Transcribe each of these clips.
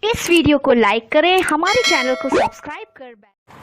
इस वीडियो को लाइक करें, हमारे चैनल को सब्सक्राइब कर।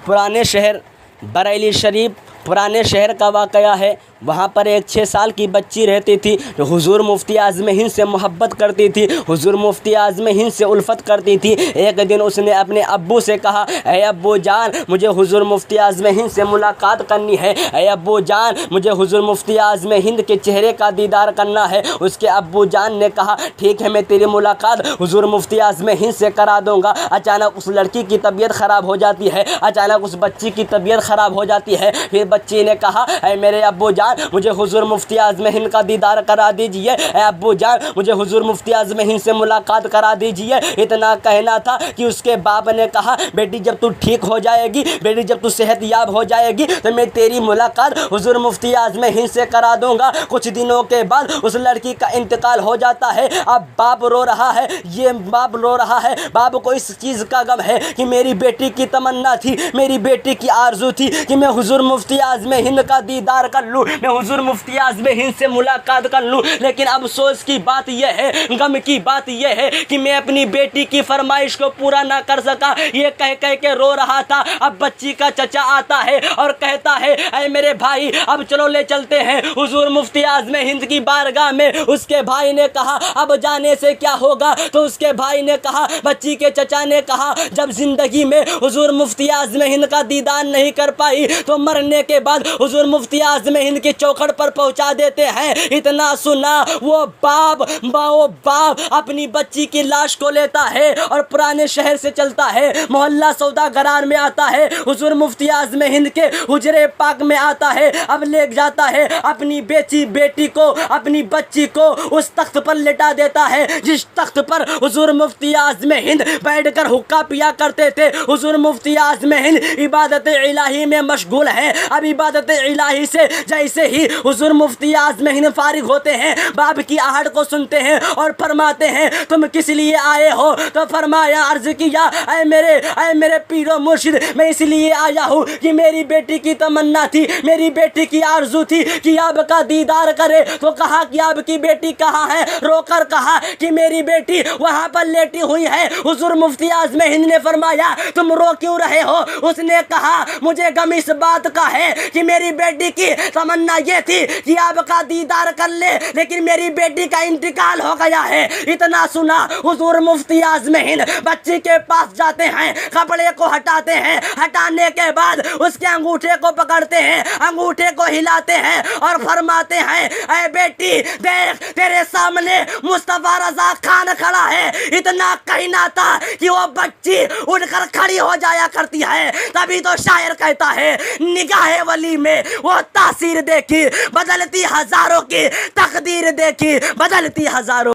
पुराने शहर बरेली शरीफ पुराने शहर का वाक़या है। वहाँ पर एक 6 साल की बच्ची रहती थी जो हुजूर मुफ्ती आज़म हिंद से मोहब्बत करती थी, हुजूर मुफ्ती आज़म हिंद से उल्फत करती थी। एक दिन उसने अपने अब्बू से कहा, ऐ अब्बू जान, मुझे हुजूर मुफ्ती आज़म हिंद से मुलाकात करनी है। ऐ अब्बू जान, मुझे हुजूर मुफ्ती आज़म हिंद के चेहरे का दीदार करना है। उसके अब्बू जान ने कहा, ठीक है, मैं तेरी मुलाकात हुजूर मुफ्ती आज़म हिंद से करा दूँगा। अचानक उस लड़की की तबीयत ख़राब हो जाती है, अचानक उस बच्ची की तबीयत ख़राब हो जाती है। फिर बच्ची ने कहा, ऐ मेरे अब्बू जान, मुझे हुजूर मुफ्ती आज़म हिंद का दीदार करा दीजिए। ऐ अब्बू जान, मुझे हुजूर मुफ्ती आज़म हिंद से मुलाकात करा दीजिए। इतना कहना था कि उसके बाप ने कहा, बेटी जब तू ठीक हो जाएगी, बेटी जब तू सेहतयाब हो जाएगी तो मैं तेरी मुलाकात हुजूर मुफ्ती आज़म हिंद से करा दूंगा। कुछ दिनों के बाद उस लड़की का इंतकाल हो जाता है। अब बाप रो रहा है, ये बाप रो रहा है। बाप को इस चीज़ का गम है कि मेरी बेटी की तमन्ना थी, मेरी बेटी की आरज़ू थी कि मैं हुजूर मुफ्ती आज़म हिंद का दीदार कर लूँ, मैं हुजूर मुफ्ती आज़म हिंद से मुलाकात कर लूँ। लेकिन अफसोस की बात यह है, गम की बात यह है कि मैं अपनी बेटी की फरमाइश को पूरा ना कर सका। ये कह कह के रो रहा था। अब बच्ची का चचा आता है और कहता है, ऐ मेरे भाई, अब चलो ले चलते हैं हुजूर मुफ्ती आज़म हिंद की बारगाह में। उसके भाई ने कहा, अब जाने से क्या होगा? तो उसके भाई ने कहा, बच्ची के चचा ने कहा, जब जिंदगी में हुजूर मुफ्ती आज़म हिंद का दीदार नहीं कर पाई तो मरने के बाद हुजूर मुफ्ती आज़म हिंद की चौखट पर पहुंचा देते हैं। इतना सुना वो बाप अपनी बच्ची की लाश को लेता है और पुराने शहर से चलता है, मोहल्ला सौदागरार में आता है, हुजूर मुफ्ती आज़म हिंद के हुजरे पाक में आता है। अब ले जाता है अपनी बेटी को, अपनी बच्ची को उस तख्त पर लेटा देता है जिस तख्त पर हुजूर मुफ्ती आज़म हिंद बैठकर हुक्का पिया करते थे। हुजूर मुफ्ती आज़म हिंद इबादत इलाही में मशगूल है। अब इबादत इलाही से जैसे ही हुजूर मुफ्ती आज़म हिंद फारिग होते हैं, बाप की आहट को सुनते हैं और फरमाते हैं, तुम किस लिए आए हो? तो फरमाया, अर्ज किया, ऐ मेरे पीरो मुर्शिद, मैं इसलिए आया हूँ कि मेरी बेटी की तमन्ना थी, मेरी बेटी की आरजू थी कि आपका दीदार करे। तो कहा कि आपकी बेटी कहाँ है? रोकर कहा कि मेरी बेटी वहाँ पर लेटी हुई है। हुजूर मुफ्ती आज़म हिंद ने फरमाया, तुम रो क्यों रहे हो? उसने कहा, मुझे गम इस बात का है कि मेरी बेटी की तमन्ना ये थी कि आपका दीदार कर ले, लेकिन मेरी बेटी का इंतकाल हो गया है। इतना सुना हुजूर मुफ्ती आज़म हिंद बच्ची के पास जाते हैं, कपड़े को हटाते हैं, हटाने के बाद उसके अंगूठे को पकड़ते हैं, अंगूठे को हिलाते हैं और फरमाते हैं, ऐ बेटी देख, तेरे सामने मुस्तफा रज़ा खान खड़ा है। इतना कहना था कि वो बच्ची उठकर खड़ी हो जाया करती है। तभी तो शायर कहता है, निगाहे वली में वो तासीर देखी, बदलती हजारों की तकदीर देखी, बदलती हजारों।